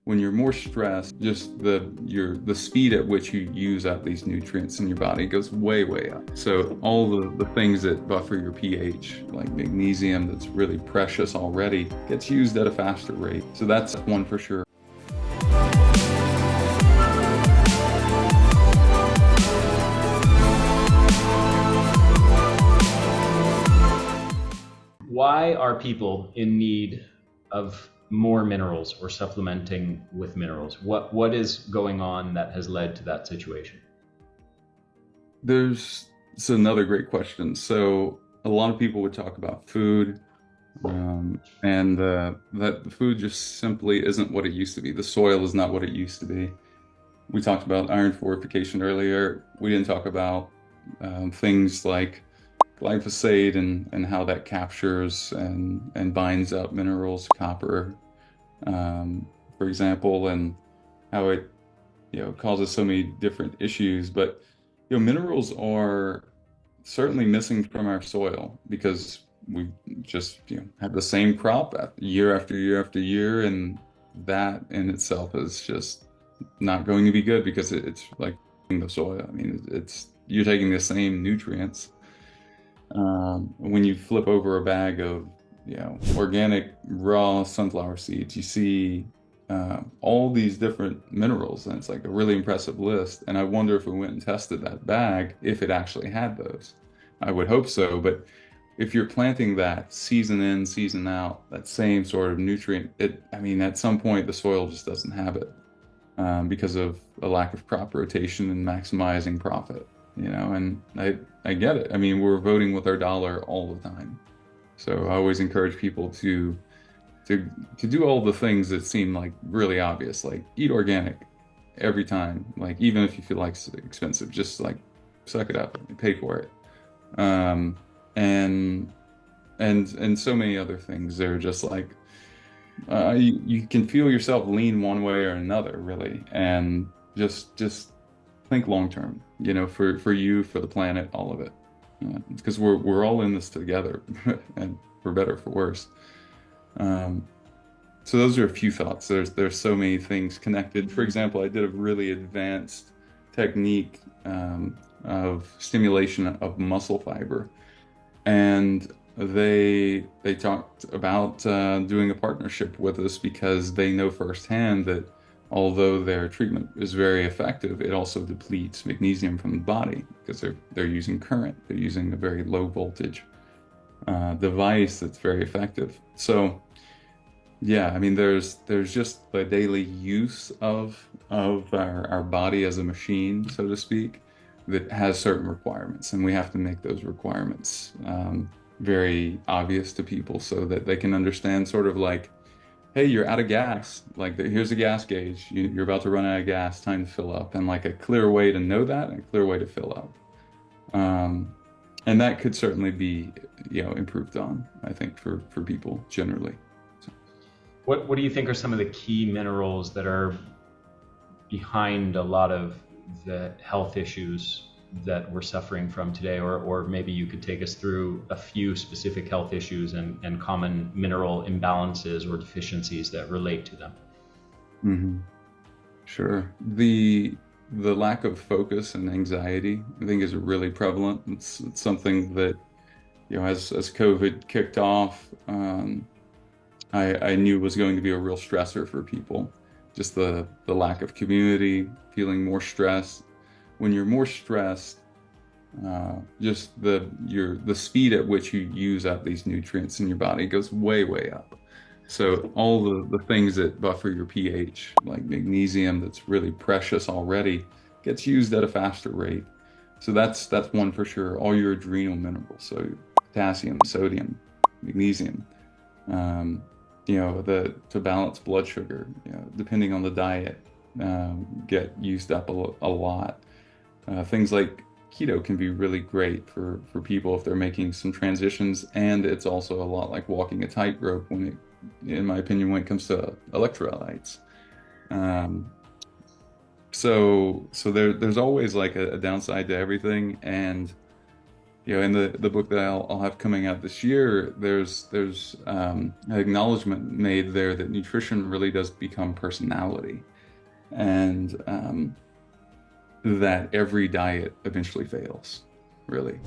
when you're more stressed, just the speed at which you use up these nutrients in your body goes way up. So all the things that buffer your pH, like magnesium that's really precious already, gets used at a faster rate. So that's one for sure. Why are people in need of more minerals or supplementing with minerals? What is going on that has led to that situation? It's another great question. So a lot of people would talk about food, and that the food just simply isn't what it used to be. The soil is not what it used to be. We talked about iron fortification earlier. We didn't talk about things like glyphosate and how that captures and binds up minerals, copper, for example, and how it causes so many different issues. But minerals are certainly missing from our soil because we just have the same crop year after year after year, and that in itself is just not going to be good because it's like the soil. I mean, it's you're taking the same nutrients. When you flip over a bag of organic raw sunflower seeds, you see all these different minerals, and it's like a really impressive list. And I wonder if we went and tested that bag, if it actually had those. I would hope so, but if you're planting that season in, season out, that same sort of nutrient, I mean, at some point the soil just doesn't have it because of a lack of crop rotation and maximizing profit. And I get it. I mean, we're voting with our dollar all the time. So I always encourage people to do all the things that seem like really obvious, like eat organic every time. Like even if you feel like it's expensive, just like suck it up and pay for it. And so many other things. They're just like you can feel yourself lean one way or another, really, and just think long term. For you, for the planet, all of it, because we're all in this together, and for better, for worse. So those are a few thoughts. There's so many things connected. For example, I did a really advanced technique of stimulation of muscle fiber, and they talked about doing a partnership with us because they know firsthand that although their treatment is very effective, it also depletes magnesium from the body because they're using current. They're using a very low voltage device that's very effective. So yeah, I mean, there's just the daily use of our body as a machine, so to speak, that has certain requirements, and we have to make those requirements very obvious to people so that they can understand, sort of like, hey, you're out of gas. Like, here's a gas gauge. You're about to run out of gas. Time to fill up. And like a clear way to know that and a clear way to fill up. And that could certainly be, improved on, I think, for people generally. So. What do you think are some of the key minerals that are behind a lot of the health issues that we're suffering from today? Or maybe you could take us through a few specific health issues and common mineral imbalances or deficiencies that relate to them. Mm-hmm. Sure. The lack of focus and anxiety, I think, is really prevalent. It's something that, as COVID kicked off, I knew was going to be a real stressor for people. Just the lack of community, feeling more stress. When you're more stressed, just the speed at which you use up these nutrients in your body goes way up. So all the things that buffer your pH, like magnesium that's really precious already, gets used at a faster rate. So that's one for sure. All your adrenal minerals, so potassium, sodium, magnesium, to balance blood sugar, depending on the diet, get used up a lot. Things like keto can be really great for people if they're making some transitions, and it's also a lot like walking a tightrope in my opinion, when it comes to electrolytes. So there's always like a downside to everything, and in the book that I'll have coming out this year, there's an acknowledgement made there that nutrition really does become personality, and that every diet eventually fails, really,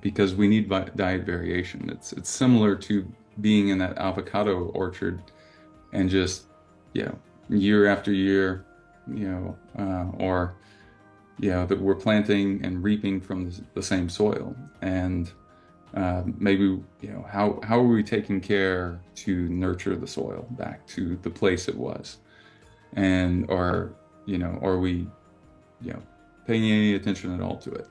because we need diet variation. It's similar to being in that avocado orchard and just, year after year, or that we're planting and reaping from the same soil. And maybe, how are we taking care to nurture the soil back to the place it was? And are we, paying any attention at all to it?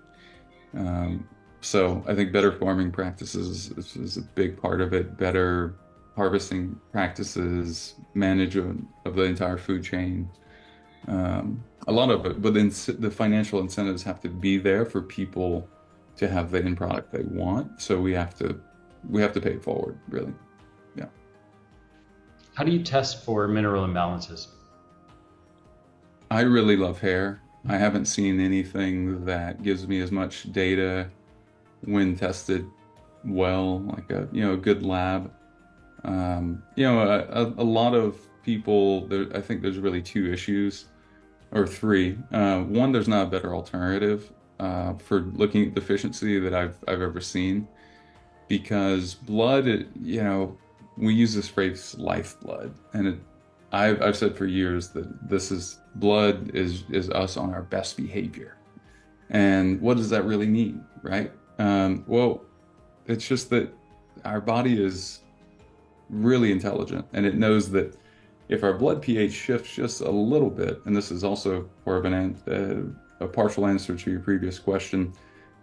So I think better farming practices is a big part of it. Better harvesting practices, management of the entire food chain. A lot of it, but then the financial incentives have to be there for people to have the end product they want. So we have to pay it forward, really. Yeah. How do you test for mineral imbalances? I really love hair. I haven't seen anything that gives me as much data when tested well, like a good lab. A lot of people, I think there's really two issues, or three. One, there's not a better alternative for looking at deficiency that I've ever seen, because blood, we use this phrase lifeblood, and I've said for years that blood is us on our best behavior. And what does that really mean, right? Well, it's just that our body is really intelligent, and it knows that if our blood pH shifts just a little bit, and this is also part of a partial answer to your previous question,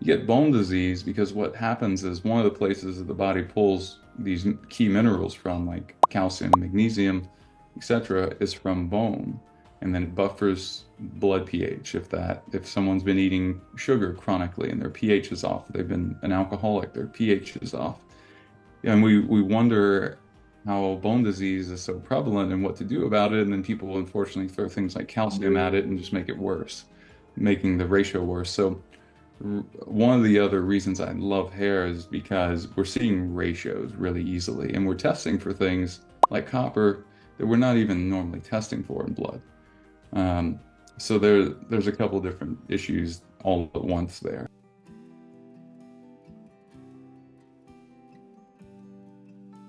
you get bone disease because what happens is one of the places that the body pulls these key minerals from, like calcium, magnesium, etc., is from bone, and then it buffers blood pH. If someone's been eating sugar chronically and their pH is off, they've been an alcoholic, their pH is off, and we wonder how bone disease is so prevalent and what to do about it, and then people unfortunately throw things like calcium at it and just make it worse, making the ratio worse. So one of the other reasons I love hair is because we're seeing ratios really easily, and we're testing for things like copper that we're not even normally testing for in blood. So there's a couple different issues all at once there.